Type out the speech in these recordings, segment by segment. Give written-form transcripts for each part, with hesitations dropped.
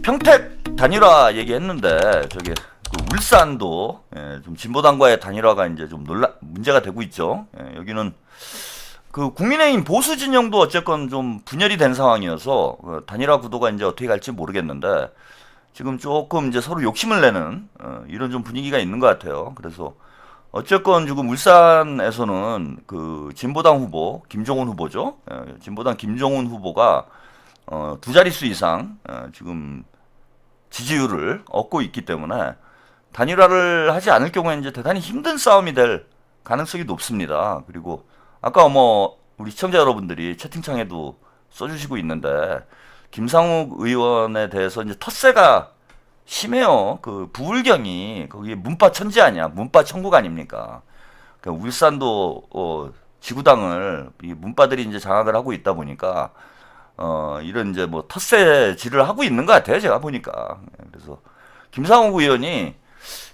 평택 단일화 얘기했는데 저기 울산도 좀 진보당과의 단일화가 이제 좀 문제가 되고 있죠. 여기는 그 국민의힘 보수 진영도 어쨌건 좀 분열이 된 상황이어서 단일화 구도가 이제 어떻게 갈지 모르겠는데 지금 조금 이제 서로 욕심을 내는 이런 좀 분위기가 있는 것 같아요. 그래서 어쨌건 지금 울산에서는 그 진보당 후보 김종훈 후보죠. 진보당 김종훈 후보가 두 자릿수 이상 지금 지지율을 얻고 있기 때문에 단일화를 하지 않을 경우에 이제 대단히 힘든 싸움이 될 가능성이 높습니다. 그리고 아까 뭐 우리 시청자 여러분들이 채팅창에도 써주시고 있는데 김상욱 의원에 대해서 이제 텃세가 심해요. 그 부울경이 거기 문파 천지 아니야? 문파 천국 아닙니까? 그러니까 울산도 지구당을 이 문파들이 이제 장악을 하고 있다 보니까 이런 이제 뭐 텃세질을 하고 있는 것 같아요. 제가 보니까. 그래서 김상욱 의원이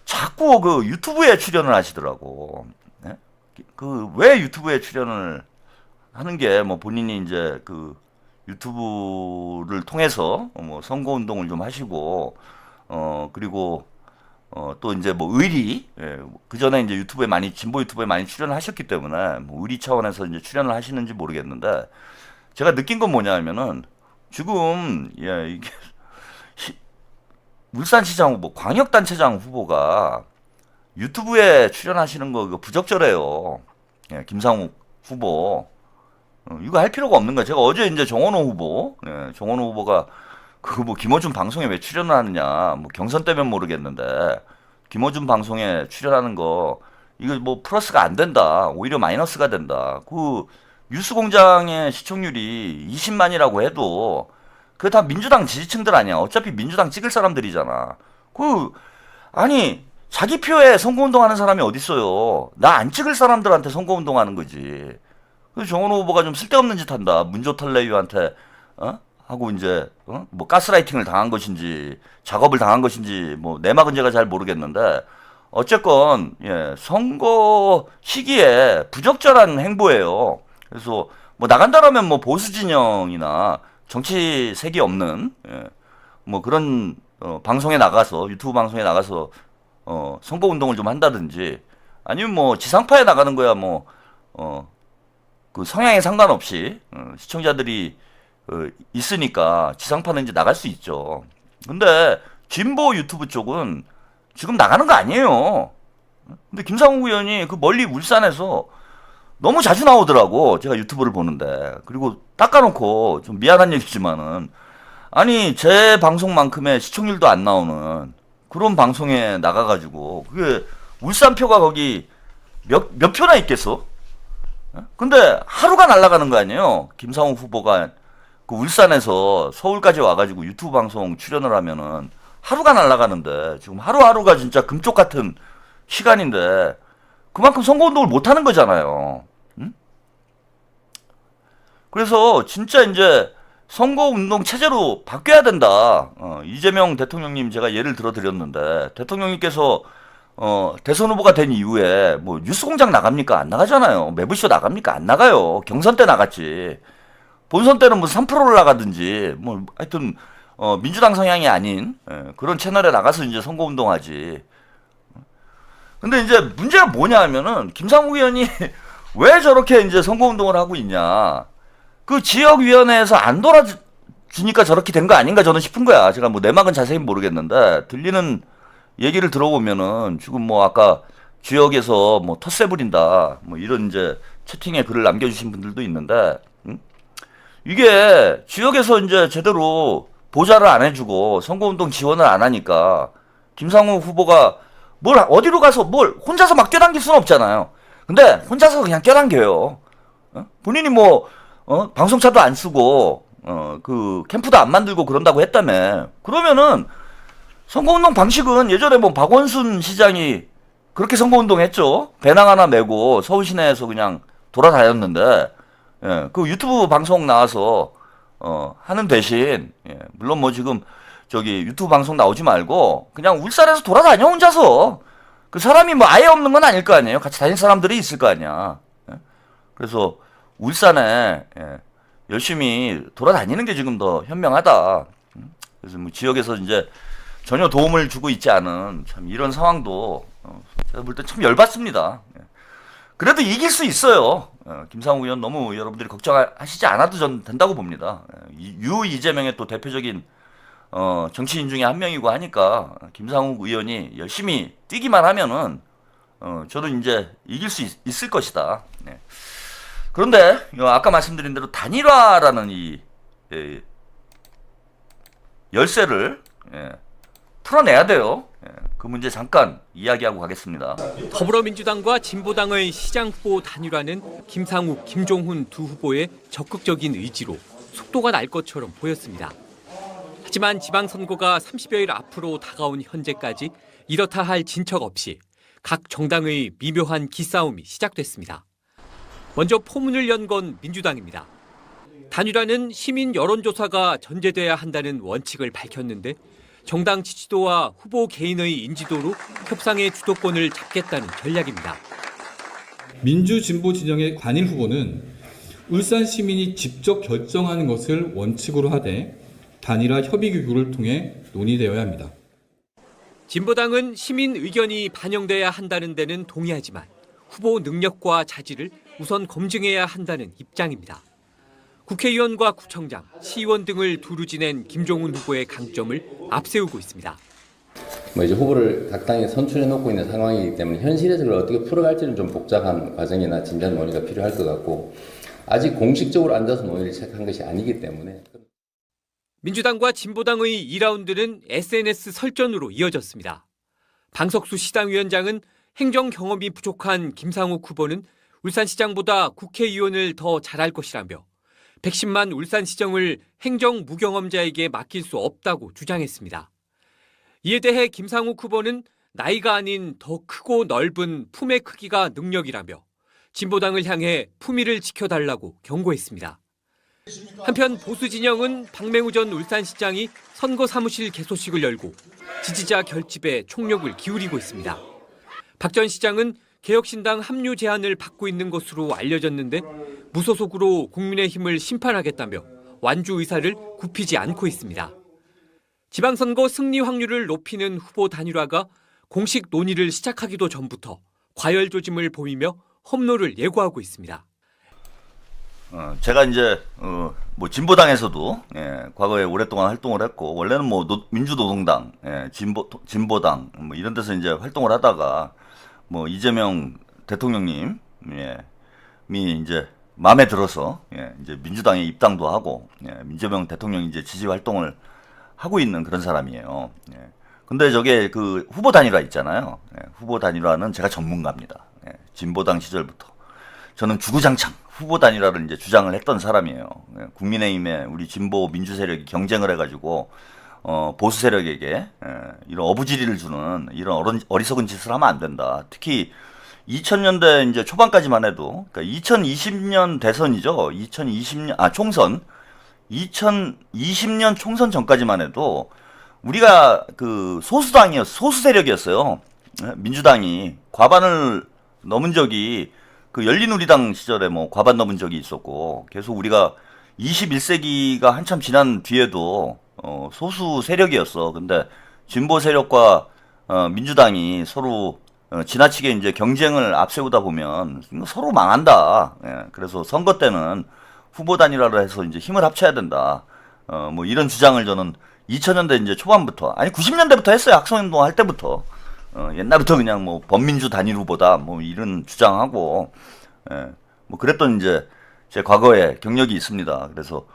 자꾸 그 유튜브에 출연을 하시더라고. 네? 그 왜 유튜브에 출연을 하는 게 뭐 본인이 이제 그 유튜브를 통해서 뭐 선거 운동을 좀 하시고 그리고 또 이제 뭐 의리 그 전에 이제 유튜브에 많이 진보 유튜브에 많이 출연을 하셨기 때문에 뭐 의리 차원에서 이제 출연을 하시는지 모르겠는데 제가 느낀 건 뭐냐면은 지금 이게 울산시장 후보, 광역단체장 후보가 유튜브에 출연하시는 거 이거 부적절해요. 김상욱 후보 이거 할 필요가 없는 거야. 제가 어제 이제 정원호 후보, 정원호 후보가 그 뭐 김어준 방송에 왜 출연을 하느냐, 뭐 경선 때면 모르겠는데 김어준 방송에 출연하는 거 이거 뭐 플러스가 안 된다, 오히려 마이너스가 된다. 그 뉴스공장의 시청률이 20만이라고 해도 그게 다 민주당 지지층들 아니야. 어차피 민주당 찍을 사람들이잖아. 아니 자기 표에 선거운동하는 사람이 어딨어요. 나 안 찍을 사람들한테 선거운동하는 거지. 그래서 정원호 후보가 좀 쓸데없는 짓 한다. 문조털레유한테 하고 이제 뭐 가스라이팅을 당한 것인지 작업을 당한 것인지 뭐 내막은 제가 잘 모르겠는데 어쨌건 선거 시기에 부적절한 행보예요. 그래서 뭐 나간다라면 뭐 보수 진영이나 정치 색이 없는 뭐 그런 방송에 나가서 유튜브 방송에 나가서 선거 운동을 좀 한다든지 아니면 뭐 지상파에 나가는 거야 뭐 그 성향에 상관없이 시청자들이 있으니까 지상파는 이제 나갈 수 있죠. 근데 진보 유튜브 쪽은 지금 나가는 거 아니에요. 근데 김상욱 의원이 그 멀리 울산에서 너무 자주 나오더라고. 제가 유튜브를 보는데. 그리고 닦아놓고 좀 미안한 얘기지만은 아니 제 방송만큼의 시청률도 안 나오는 그런 방송에 나가가지고 그게 울산표가 거기 몇 표나 있겠어? 근데 하루가 날아가는 거 아니에요? 김상욱 후보가 그 울산에서 서울까지 와가지고 유튜브 방송 출연을 하면은 하루가 날아가는데 지금 하루하루가 진짜 금쪽 같은 시간인데 그만큼 선거운동을 못 하는 거잖아요. 응? 그래서 진짜 이제 선거운동 체제로 바뀌어야 된다. 이재명 대통령님 제가 예를 들어 드렸는데 대통령님께서 대선 후보가 된 이후에 뭐 뉴스공장 나갑니까? 안 나가잖아요. 매부쇼 나갑니까? 안 나가요. 경선 때 나갔지. 본선 때는 뭐 3%를 나가든지 뭐 하여튼 민주당 성향이 아닌 그런 채널에 나가서 이제 선거운동하지. 근데 이제 문제가 뭐냐 하면은 김상욱 의원이 왜 저렇게 이제 선거운동을 하고 있냐. 그 지역위원회에서 안 돌아주니까 저렇게 된 거 아닌가 저는 싶은 거야. 제가 뭐 내막은 자세히 모르겠는데 들리는 얘기를 들어보면은 지금 뭐 아까 지역에서 뭐 텃세 부린다 뭐 이런 이제 채팅에 글을 남겨주신 분들도 있는데 이게 지역에서 이제 제대로 보좌를 안 해주고 선거운동 지원을 안 하니까 김상욱 후보가 뭘 어디로 가서 뭘 혼자서 막 뛰어당길 수는 없잖아요. 근데 혼자서 그냥 뛰어당겨요. 본인이 뭐 방송차도 안 쓰고 그 캠프도 안 만들고 그런다고 했다며. 그러면은 선거운동 방식은 예전에 뭐 박원순 시장이 그렇게 선거운동 했죠. 배낭 하나 메고 서울 시내에서 그냥 돌아다녔는데 그 유튜브 방송 나와서 하는 대신 물론 뭐 지금 저기 유튜브 방송 나오지 말고 그냥 울산에서 돌아다녀 혼자서. 그 사람이 뭐 아예 없는 건 아닐 거 아니에요. 같이 다닐 사람들이 있을 거 아니야. 그래서 울산에 열심히 돌아다니는 게 지금 더 현명하다. 그래서 뭐 지역에서 이제 전혀 도움을 주고 있지 않은 참 이런 상황도 제가 볼 때 참 열받습니다. 예. 그래도 이길 수 있어요. 김상욱 의원 너무 여러분들이 걱정하시지 않아도 전 된다고 봅니다. 유 이재명의 또 대표적인 정치인 중에 한 명이고 하니까 김상욱 의원이 열심히 뛰기만 하면은 저도 이제 이길 수 있을 것이다. 네. 그런데 아까 말씀드린 대로 단일화라는 이 열쇠를 풀어내야 돼요. 그 문제 잠깐 이야기하고 가겠습니다. 더불어민주당과 진보당의 시장 후보 단일화는 김상욱, 김종훈 두 후보의 적극적인 의지로 속도가 날 것처럼 보였습니다. 하지만 지방선거가 30여일 앞으로 다가온 현재까지 이렇다 할 진척 없이 각 정당의 미묘한 기싸움이 시작됐습니다. 먼저 포문을 연 건 민주당입니다. 단일화는 시민 여론조사가 전제돼야 한다는 원칙을 밝혔는데 정당 지지도와 후보 개인의 인지도로 협상의 주도권을 잡겠다는 전략입니다. 민주진보 진영의 관일 후보는 울산 시민이 직접 결정하는 것을 원칙으로 하되 단일화 협의기구를 통해 논의되어야 합니다. 진보당은 시민 의견이 반영돼야 한다는 데는 동의하지만 후보 능력과 자질을 우선 검증해야 한다는 입장입니다. 국회의원과 구청장, 시의원 등을 두루 지낸 김종훈 후보의 강점을 앞세우고 있습니다. 이제 후보를 각 당에 선출해 놓고 있는 상황이기 때문에 현실에서 그걸 어떻게 풀어갈지는 좀 복잡한 과정이나 진전 논의가 필요할 것 같고 아직 공식적으로 앉아서 논의를 시작한 것이 아니기 때문에. 민주당과 진보당의 2라운드는 SNS 설전으로 이어졌습니다. 방석수 시당위원장은 행정 경험이 부족한 김상욱 후보는 울산시장보다 국회의원을 더 잘할 것이라며 110만 울산시정을 행정 무경험자에게 맡길 수 없다고 주장했습니다. 이에 대해 김상욱 후보는 나이가 아닌 더 크고 넓은 품의 크기가 능력이라며 진보당을 향해 품위를 지켜달라고 경고했습니다. 한편 보수 진영은 박맹우 전 울산시장이 선거 사무실 개소식을 열고 지지자 결집에 총력을 기울이고 있습니다. 박 전 시장은 개혁신당 합류 제안을 받고 있는 것으로 알려졌는데 무소속으로 국민의힘을 심판하겠다며 완주 의사를 굽히지 않고 있습니다. 지방선거 승리 확률을 높이는 후보 단일화가 공식 논의를 시작하기도 전부터 과열 조짐을 보이며 험로를 예고하고 있습니다. 제가 이제 뭐 진보당에서도 과거에 오랫동안 활동을 했고 원래는 뭐 민주노동당, 진보당 뭐 이런 데서 이제 활동을 하다가 뭐 이재명 대통령님이 이제 마음에 들어서 이제 민주당에 입당도 하고 이재명 대통령 이제 지지 활동을 하고 있는 그런 사람이에요. 근데 저게 그 후보 단일화 있잖아요. 후보 단일화는 제가 전문가입니다. 진보당 시절부터 저는 주구장창 후보 단일화를 이제 주장을 했던 사람이에요. 국민의힘에 우리 진보 민주 세력이 경쟁을 해가지고 보수 세력에게 이런 어부지리를 주는 이런 어리석은 짓을 하면 안 된다. 특히 2000년대 이제 초반까지만 해도, 그러니까 2020년 대선이죠. 2020년 총선, 2020년 총선 전까지만 해도 우리가 그 소수 세력이었어요. 민주당이 과반을 넘은 적이 그 열린우리당 시절에 뭐 과반 넘은 적이 있었고 계속 우리가 21세기가 한참 지난 뒤에도 소수 세력이었어. 근데 진보 세력과 민주당이 서로 지나치게 이제 경쟁을 앞세우다 보면 서로 망한다. 그래서 선거 때는 후보 단일화를 해서 이제 힘을 합쳐야 된다. 뭐 이런 주장을 저는 2000년대 이제 초반부터, 아니 90년대부터 했어요. 학생운동 할 때부터. 옛날부터 그냥 뭐 범민주 단일 후보다 뭐 이런 주장하고, 뭐 그랬던 이제 제 과거에 경력이 있습니다. 그래서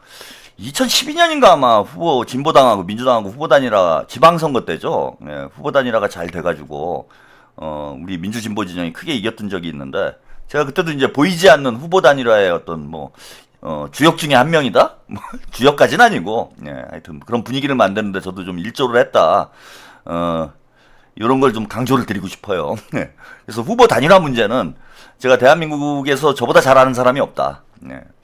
2012년인가 아마 진보당하고 민주당하고 후보 단일화 지방선거 때죠. 후보 단일화가 잘 돼가지고, 우리 민주진보 진영이 크게 이겼던 적이 있는데, 제가 그때도 이제 보이지 않는 후보 단일화의 어떤 뭐, 주역 중에 한 명이다? 뭐, 주역까지는 아니고, 하여튼 그런 분위기를 만드는데 저도 좀 일조를 했다. 이런 걸 좀 강조를 드리고 싶어요. 그래서 후보 단일화 문제는 제가 대한민국에서 저보다 잘하는 사람이 없다.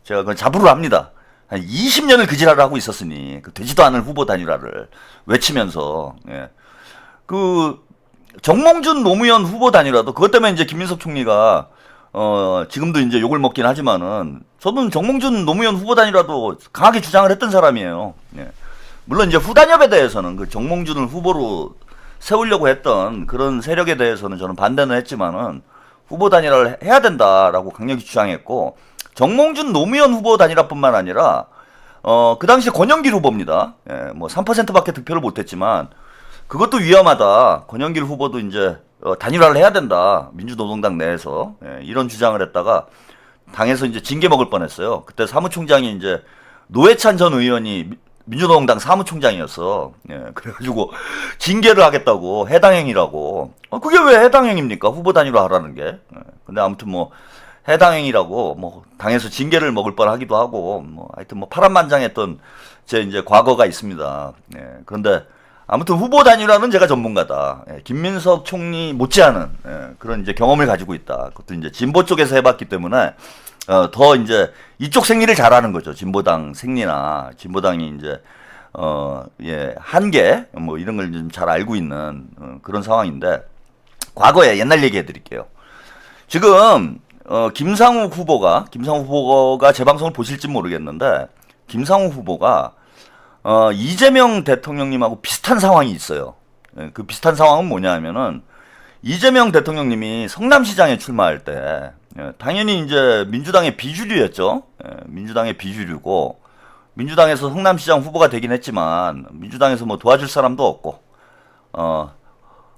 제가 그건 자부를 합니다. 한 20년을 그 지랄을 하고 있었으니, 그 되지도 않은 후보 단일화를 외치면서, 그, 정몽준 노무현 후보 단일화도 그것 때문에 이제 김민석 총리가, 지금도 이제 욕을 먹긴 하지만은, 저는 정몽준 노무현 후보 단일화도 강하게 주장을 했던 사람이에요. 물론 이제 후단협에 대해서는 그 정몽준을 후보로 세우려고 했던 그런 세력에 대해서는 저는 반대는 했지만은 후보 단일화를 해야 된다라고 강력히 주장했고, 정몽준 노무현 후보 단일화뿐만 아니라 그 당시 권영길 후보입니다. 예, 뭐 3%밖에 득표를 못했지만 그것도 위험하다. 권영길 후보도 이제 단일화를 해야 된다. 민주노동당 내에서 이런 주장을 했다가 당에서 이제 징계 먹을 뻔했어요. 그때 사무총장이 이제 노회찬 전 의원이 민주노동당 사무총장이었어. 예, 그래가지고 징계를 하겠다고 해당행위라고. 그게 왜 해당행위입니까? 후보 단일화 하라는 게. 근데 아무튼 뭐 해당행위라고 뭐 당에서 징계를 먹을 뻔하기도 하고 뭐 하여튼 뭐 파란만장했던 제 이제 과거가 있습니다. 예, 그런데 아무튼 후보 단일화는 제가 전문가다. 예, 김민석 총리 못지않은 그런 이제 경험을 가지고 있다. 그것도 이제 진보 쪽에서 해봤기 때문에 더 이제 이쪽 생리를 잘하는 거죠. 진보당 생리나 진보당이 이제 예, 한계 뭐 이런 걸 좀 잘 알고 있는 그런 상황인데, 과거에 옛날 얘기해 드릴게요. 지금 김상우 후보가 제 방송을 보실지 모르겠는데, 김상우 후보가 이재명 대통령님하고 비슷한 상황이 있어요. 예, 그 비슷한 상황은 뭐냐 하면은, 이재명 대통령님이 성남시장에 출마할 때 당연히 이제 민주당의 비주류였죠. 민주당의 비주류고, 민주당에서 성남시장 후보가 되긴 했지만 민주당에서 뭐 도와줄 사람도 없고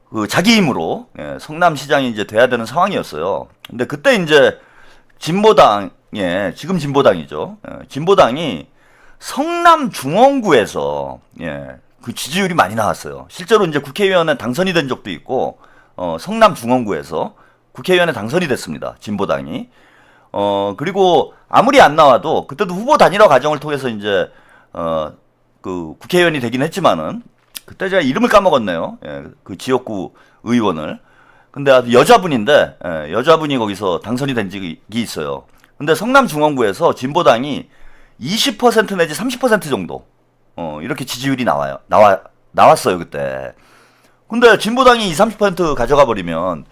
그 자기 힘으로 성남시장이 이제 돼야 되는 상황이었어요. 근데 그때 이제 진보당에, 지금 진보당이죠. 진보당이 성남 중원구에서 그 지지율이 많이 나왔어요. 실제로 이제 국회의원에 당선이 된 적도 있고, 성남 중원구에서 국회의원에 당선이 됐습니다. 진보당이. 그리고 아무리 안 나와도 그때도 후보 단일화 과정을 통해서 이제 그 국회의원이 되긴 했지만은, 그때 제가 이름을 까먹었네요. 그 지역구 의원을. 근데 아주 여자분인데 여자분이 거기서 당선이 된 적이 있어요. 근데 성남 중원구에서 진보당이 20% 내지 30% 정도 이렇게 지지율이 나왔어요 그때. 근데 진보당이 20, 30% 가져가 버리면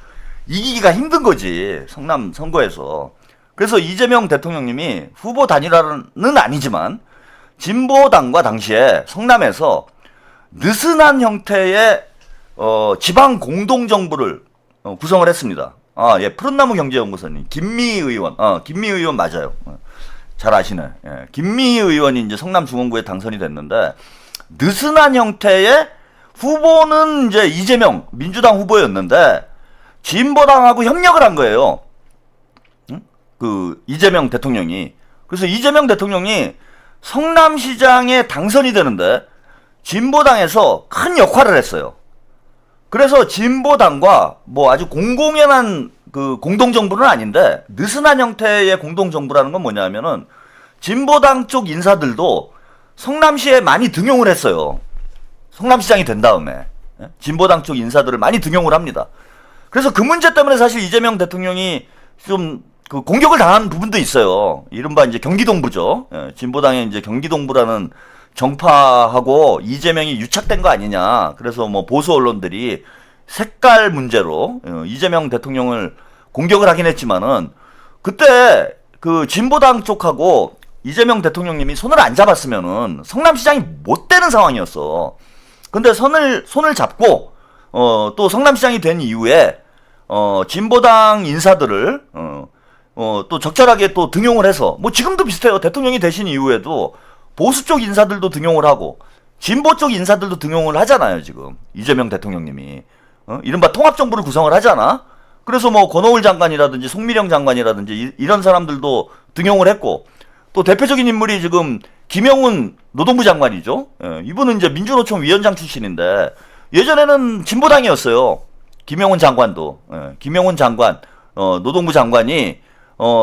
이기기가 힘든 거지, 성남 선거에서. 그래서 이재명 대통령님이 후보 단일화는 아니지만 진보당과 당시에 성남에서 느슨한 형태의 지방 공동정부를 구성을 했습니다. 예, 푸른나무 경제연구소님 김미희 의원, 김미희 의원 맞아요. 잘 아시네. 예, 김미희 의원이 이제 성남 중원구에 당선이 됐는데, 느슨한 형태의 후보는 이제 이재명 민주당 후보였는데 진보당하고 협력을 한 거예요. 그 이재명 대통령이. 그래서 이재명 대통령이 성남시장에 당선이 되는데 진보당에서 큰 역할을 했어요. 그래서 진보당과 뭐 아주 공공연한 그 공동정부는 아닌데, 느슨한 형태의 공동정부라는 건 뭐냐면은 진보당 쪽 인사들도 성남시에 많이 등용을 했어요. 성남시장이 된 다음에 진보당 쪽 인사들을 많이 등용을 합니다. 그래서 그 문제 때문에 사실 이재명 대통령이 좀 그 공격을 당한 부분도 있어요. 이른바 이제 경기동부죠. 진보당의 이제 경기동부라는 정파하고 이재명이 유착된 거 아니냐. 그래서 뭐 보수 언론들이 색깔 문제로 이재명 대통령을 공격을 하긴 했지만은, 그때 그 진보당 쪽하고 이재명 대통령님이 손을 안 잡았으면은 성남시장이 못 되는 상황이었어. 근데 손을 잡고 또 성남시장이 된 이후에 진보당 인사들을 또 적절하게 또 등용을 해서, 뭐 지금도 비슷해요. 대통령이 되신 이후에도 보수 쪽 인사들도 등용을 하고 진보 쪽 인사들도 등용을 하잖아요. 지금 이재명 대통령님이 이른바 통합정부를 구성을 하잖아. 그래서 뭐 권오을 장관이라든지 송미령 장관이라든지 이런 사람들도 등용을 했고, 또 대표적인 인물이 지금 김영훈 노동부 장관이죠. 이분은 이제 민주노총 위원장 출신인데 예전에는 진보당이었어요. 김영훈 장관도. 김영훈 장관, 노동부 장관이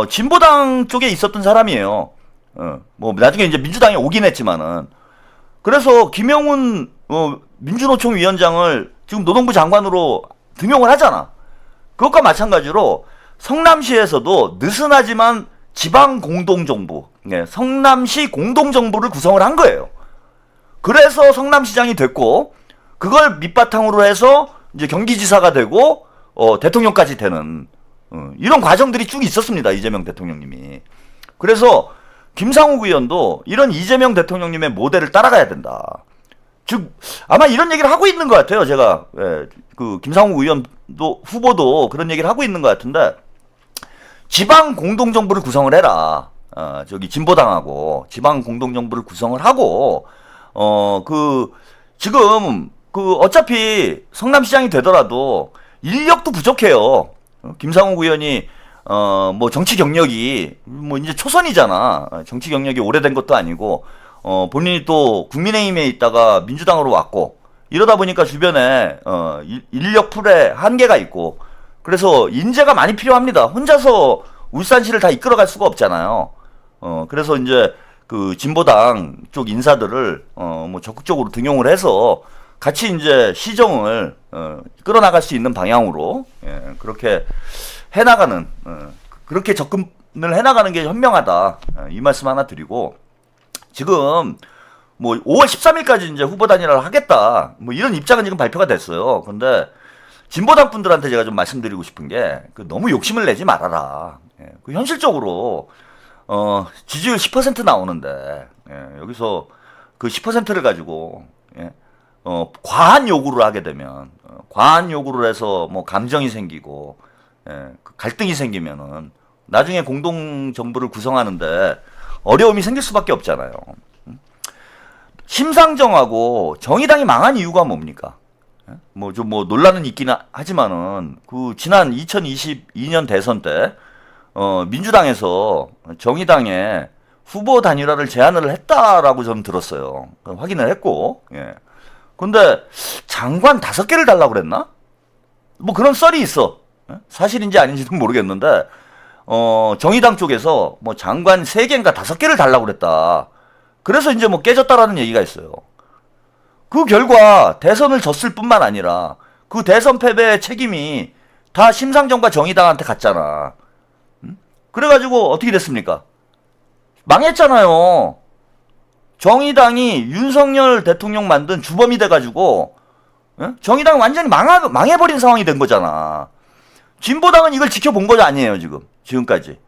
진보당 쪽에 있었던 사람이에요. 뭐 나중에 이제 민주당에 오긴 했지만은. 그래서 김영훈 민주노총 위원장을 지금 노동부 장관으로 등용을 하잖아. 그것과 마찬가지로 성남시에서도 느슨하지만 지방 공동정부, 성남시 공동정부를 구성을 한 거예요. 그래서 성남시장이 됐고, 그걸 밑바탕으로 해서 이제 경기지사가 되고 대통령까지 되는 이런 과정들이 쭉 있었습니다. 이재명 대통령님이. 그래서 김상욱 의원도 이런 이재명 대통령님의 모델을 따라가야 된다. 즉 아마 이런 얘기를 하고 있는 것 같아요. 제가 그 김상욱 의원도 후보도 그런 얘기를 하고 있는 것 같은데 지방 공동정부를 구성을 해라. 저기 진보당하고 지방 공동정부를 구성을 하고 그 지금 그 어차피 성남시장이 되더라도 인력도 부족해요. 김상욱 의원이 뭐 정치 경력이 뭐 이제 초선이잖아. 정치 경력이 오래된 것도 아니고 본인이 또 국민의힘에 있다가 민주당으로 왔고 이러다 보니까 주변에 인력 풀에 한계가 있고 그래서 인재가 많이 필요합니다. 혼자서 울산시를 다 이끌어갈 수가 없잖아요. 그래서 이제 그 진보당 쪽 인사들을 뭐 적극적으로 등용을 해서 같이 이제 시정을 끌어나갈 수 있는 방향으로 그렇게 해나가는 그렇게 접근을 해나가는 게 현명하다 이 말씀 하나 드리고 지금 뭐 5월 13일까지 이제 후보 단일화를 하겠다 뭐 이런 입장은 지금 발표가 됐어요. 근데 진보당 분들한테 제가 좀 말씀드리고 싶은 게 그 너무 욕심을 내지 말아라. 그 현실적으로 지지율 10% 나오는데 여기서 그 10%를 가지고 과한 요구를 하게 되면 과한 요구를 해서 뭐 감정이 생기고 그 갈등이 생기면은 나중에 공동 정부를 구성하는데 어려움이 생길 수밖에 없잖아요. 심상정하고 정의당이 망한 이유가 뭡니까? 뭐 좀 뭐 논란은 있긴 하지만은 그 지난 2022년 대선 때 민주당에서 정의당에 후보 단일화를 제안을 했다라고 저는 들었어요. 확인을 했고, 근데 장관 5개를 달라고 그랬나? 뭐 그런 썰이 있어. 사실인지 아닌지는 모르겠는데, 정의당 쪽에서 뭐 장관 3개인가 5개를 달라고 그랬다. 그래서 이제 뭐 깨졌다라는 얘기가 있어요. 그 결과 대선을 졌을 뿐만 아니라 그 대선 패배의 책임이 다 심상정과 정의당한테 갔잖아. 그래가지고 어떻게 됐습니까? 망했잖아요. 정의당이 윤석열 대통령 만든 주범이 돼가지고 정의당이 완전히 망해버린 상황이 된 거잖아. 진보당은 이걸 지켜본 거 아니에요 지금까지.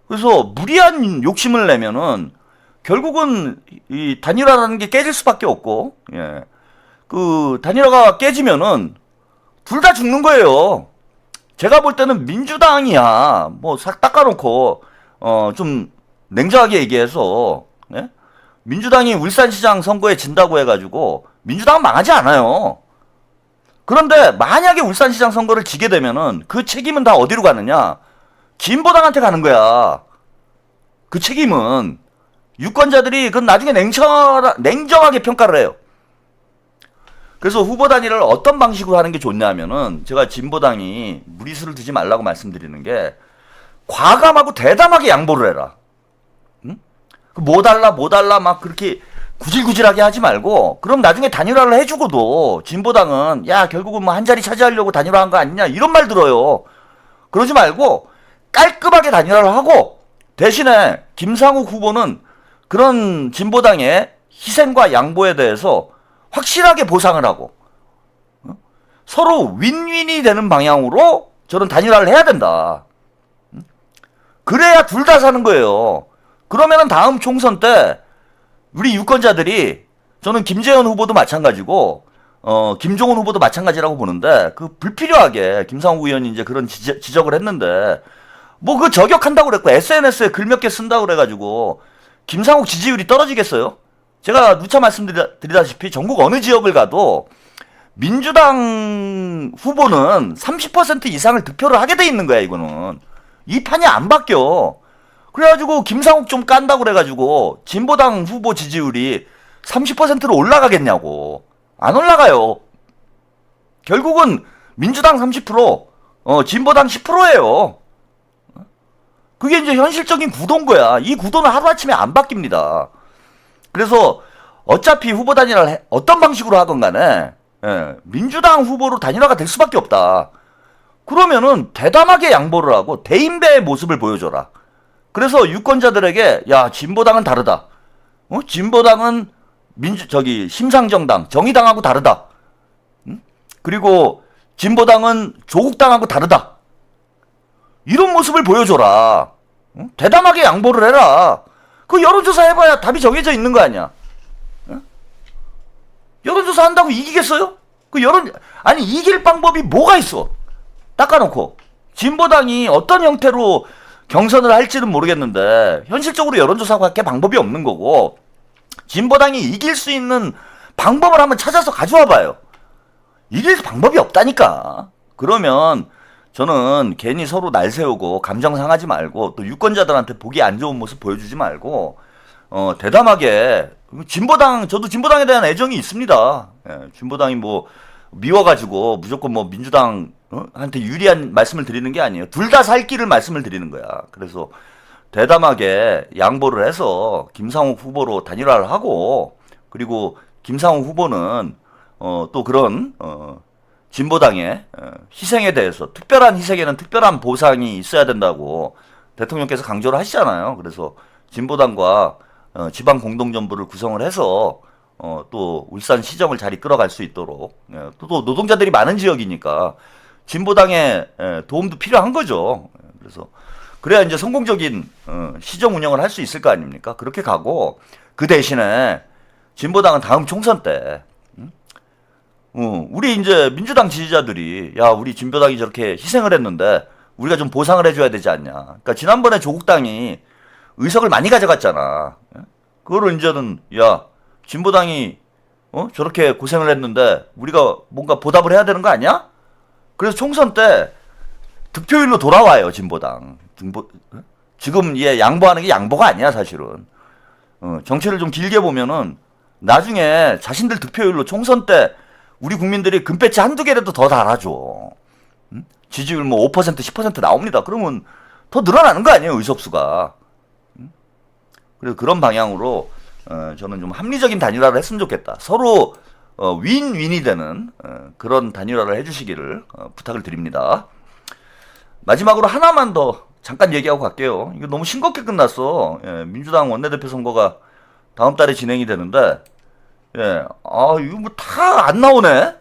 그래서 무리한 욕심을 내면은 결국은 이 단일화라는 게 깨질 수밖에 없고, 그 단일화가 깨지면은 둘 다 죽는 거예요. 제가 볼 때는 민주당이야 뭐 싹 닦아놓고 좀 냉정하게 얘기해서 민주당이 울산시장 선거에 진다고 해가지고 민주당은 망하지 않아요. 그런데 만약에 울산시장 선거를 지게 되면은 그 책임은 다 어디로 가느냐? 진보당한테 가는 거야. 그 책임은 유권자들이 그건 나중에 냉정하게 평가를 해요. 그래서 후보 단일화를 어떤 방식으로 하는 게 좋냐면은 제가 진보당이 무리수를 두지 말라고 말씀드리는 게 과감하고 대담하게 양보를 해라. 뭐 달라 막 그렇게 구질구질하게 하지 말고 그럼 나중에 단일화를 해주고도 진보당은 야 결국은 뭐 한 자리 차지하려고 단일화한 거 아니냐 이런 말 들어요. 그러지 말고 깔끔하게 단일화를 하고 대신에 김상욱 후보는 그런 진보당의 희생과 양보에 대해서 확실하게 보상을 하고 서로 윈윈이 되는 방향으로 저는 단일화를 해야 된다. 그래야 둘 다 사는 거예요. 그러면은 다음 총선 때 우리 유권자들이 저는 김재현 후보도 마찬가지고 김종훈 후보도 마찬가지라고 보는데 그 불필요하게 김상욱 의원이 이제 그런 지적을 했는데 뭐 그 저격한다고 그랬고 SNS에 글 몇 개 쓴다고 그래가지고 김상욱 지지율이 떨어지겠어요? 제가 누차 말씀드리다시피 전국 어느 지역을 가도 민주당 후보는 30% 이상을 득표를 하게 돼 있는 거야 이거는. 이 판이 안 바뀌어. 그래가지고 김상욱 좀 깐다고 그래가지고 진보당 후보 지지율이 30%로 올라가겠냐고. 안 올라가요. 결국은 민주당 30%, 진보당 10%예요. 그게 이제 현실적인 구도인 거야. 이 구도는 하루아침에 안 바뀝니다. 그래서 어차피 후보 단일화를 어떤 방식으로 하건 간에 민주당 후보로 단일화가 될 수밖에 없다. 그러면은 대담하게 양보를 하고 대인배의 모습을 보여줘라. 그래서 유권자들에게 야 진보당은 다르다. 진보당은 심상정당 정의당하고 다르다. 그리고 진보당은 조국당하고 다르다. 이런 모습을 보여줘라. 대담하게 양보를 해라. 그 여론조사 해봐야 답이 정해져 있는 거 아니야. 여론조사 한다고 이기겠어요? 아니, 이길 방법이 뭐가 있어? 닦아놓고. 진보당이 어떤 형태로 경선을 할지는 모르겠는데, 현실적으로 여론조사밖에 방법이 없는 거고, 진보당이 이길 수 있는 방법을 한번 찾아서 가져와 봐요. 이길 방법이 없다니까. 그러면 저는 괜히 서로 날 세우고 감정 상하지 말고 또 유권자들한테 보기 안 좋은 모습 보여주지 말고 대담하게 저도 진보당에 대한 애정이 있습니다. 예, 진보당이 뭐 미워가지고 무조건 뭐 민주당한테 유리한 말씀을 드리는 게 아니에요. 둘 다 살 길을 말씀을 드리는 거야. 그래서 대담하게 양보를 해서 김상욱 후보로 단일화를 하고, 그리고 김상욱 후보는 또 그런 진보당의 희생에 대해서, 특별한 희생에는 특별한 보상이 있어야 된다고 대통령께서 강조를 하시잖아요. 그래서 진보당과 지방 공동정부를 구성을 해서 또 울산 시정을 잘 이끌어갈 수 있도록, 또 노동자들이 많은 지역이니까 진보당의 도움도 필요한 거죠. 그래서 그래야 이제 성공적인 시정 운영을 할 수 있을 거 아닙니까? 그렇게 가고, 그 대신에 진보당은 다음 총선 때 우리 이제 민주당 지지자들이, 야, 우리 진보당이 저렇게 희생을 했는데 우리가 좀 보상을 해줘야 되지 않냐. 그러니까 지난번에 조국당이 의석을 많이 가져갔잖아. 그거를 이제는, 야, 진보당이 저렇게 고생을 했는데 우리가 뭔가 보답을 해야 되는 거 아니야? 그래서 총선 때 득표율로 돌아와요, 진보당. 지금 얘 양보하는 게 양보가 아니야, 사실은. 정치를 좀 길게 보면은 나중에 자신들 득표율로 총선 때 우리 국민들이 금배치 한두 개라도 더 달아줘. 지지율 뭐 5%, 10% 나옵니다. 그러면 더 늘어나는 거 아니에요, 의석수가. 그래서 그런 방향으로 저는 좀 합리적인 단일화를 했으면 좋겠다. 서로 윈윈이 되는 그런 단일화를 해주시기를 부탁을 드립니다. 마지막으로 하나만 더 잠깐 얘기하고 갈게요. 이거 너무 싱겁게 끝났어. 예, 민주당 원내대표 선거가 다음 달에 진행이 되는데, 예, 이거 뭐 다 안 나오네?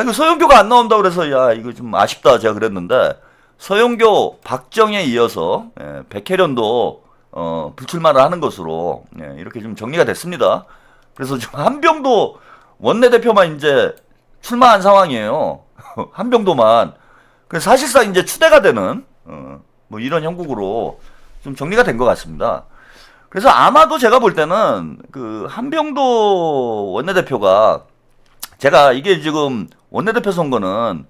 이거 서영교가 안 나온다 그래서, 야, 이거 좀 아쉽다, 제가 그랬는데, 서영교, 박정희에 이어서, 백혜련도, 불출마를 하는 것으로, 이렇게 좀 정리가 됐습니다. 그래서 지금 한병도 원내대표만 이제 출마한 상황이에요. 한병도만. 그래서 사실상 이제 추대가 되는, 뭐 이런 형국으로 좀 정리가 된 것 같습니다. 그래서 아마도 제가 볼 때는 그 한병도 원내대표가, 제가 이게 지금 원내대표 선거는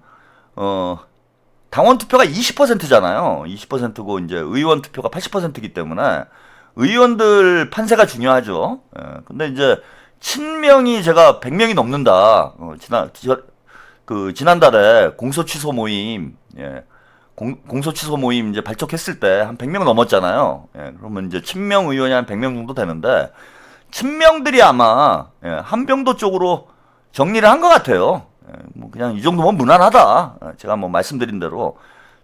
당원 투표가 20%잖아요. 20%고 이제 의원 투표가 80%이기 때문에 의원들 판세가 중요하죠. 근데 이제 친명이 제가 100명이 넘는다. 지난달에 공소 취소 모임, 공소 취소 모임 이제 발족했을 때 한 100명 넘었잖아요. 그러면 이제 친명 의원이 한 100명 정도 되는데, 친명들이 아마 한병도 쪽으로 정리를 한 것 같아요. 뭐 그냥 이 정도면 무난하다. 제가 뭐 말씀드린 대로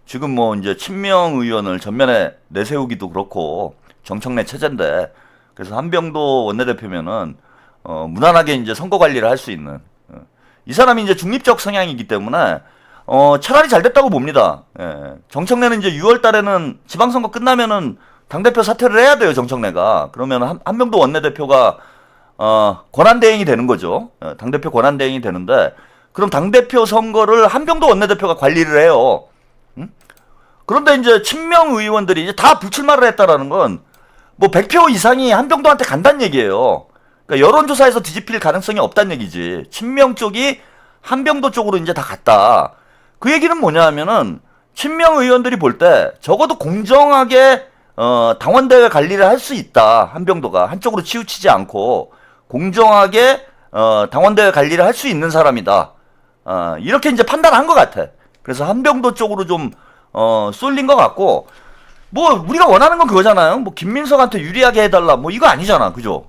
지금 뭐 이제 친명 의원을 전면에 내세우기도 그렇고 정청래 체제인데, 그래서 한병도 원내대표면은 무난하게 이제 선거 관리를 할 수 있는, 이 사람이 이제 중립적 성향이기 때문에 차라리 잘 됐다고 봅니다. 정청래는 이제 6월 달에는 지방선거 끝나면은 당대표 사퇴를 해야 돼요, 정청래가. 그러면 한병도 원내대표가 권한대행이 되는 거죠. 당대표 권한대행이 되는데, 그럼 당대표 선거를 한병도 원내대표가 관리를 해요. 그런데 이제 친명 의원들이 이제 다 불출마를 했다라는 건 뭐 100표 이상이 한병도한테 간다는 얘기예요. 그러니까 여론조사에서 뒤집힐 가능성이 없다는 얘기지. 친명 쪽이 한병도 쪽으로 이제 다 갔다. 그 얘기는 뭐냐 하면은, 친명 의원들이 볼 때 적어도 공정하게 당원대회 관리를 할 수 있다. 한병도가 한쪽으로 치우치지 않고 공정하게 당원대회 관리를 할 수 있는 사람이다. 이렇게 이제 판단한 것 같아. 그래서 한병도 쪽으로 좀 쏠린 것 같고, 뭐 우리가 원하는 건 그거잖아요. 뭐 김민석한테 유리하게 해달라, 뭐 이거 아니잖아, 그죠?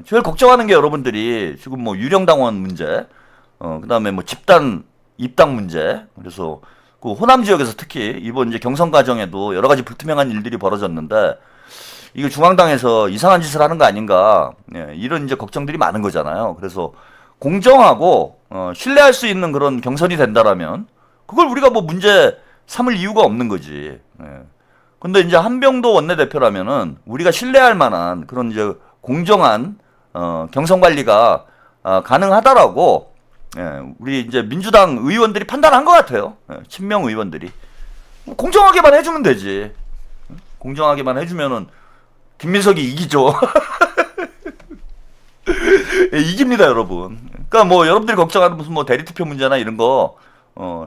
제일 걱정하는 게 여러분들이 지금 뭐 유령당원 문제, 그다음에 뭐 집단 입당 문제. 그래서 그 호남 지역에서 특히 이번 이제 경선 과정에도 여러 가지 불투명한 일들이 벌어졌는데, 이거 중앙당에서 이상한 짓을 하는 거 아닌가, 이런 이제 걱정들이 많은 거잖아요. 그래서 공정하고 신뢰할 수 있는 그런 경선이 된다라면 그걸 우리가 뭐 문제 삼을 이유가 없는 거지. 근데 이제 한병도 원내대표라면은 우리가 신뢰할 만한 그런 이제 공정한 경선 관리가 가능하다라고 우리 이제 민주당 의원들이 판단한 것 같아요. 친명 의원들이 공정하게만 해주면 되지. 공정하게만 해주면은 김민석이 이기죠. 이깁니다, 여러분. 그러니까 뭐 여러분들이 걱정하는 무슨 뭐 대리투표 문제나 이런 거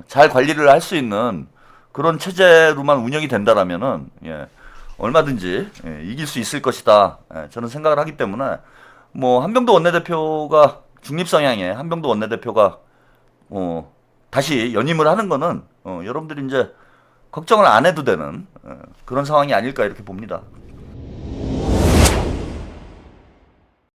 잘 관리를 할 수 있는 그런 체제로만 운영이 된다라면은 얼마든지 이길 수 있을 것이다. 저는 생각을 하기 때문에 뭐 한병도 원내대표가 중립 성향의 한병도 원내대표가 다시 연임을 하는 거는 여러분들이 이제 걱정을 안 해도 되는 그런 상황이 아닐까 이렇게 봅니다.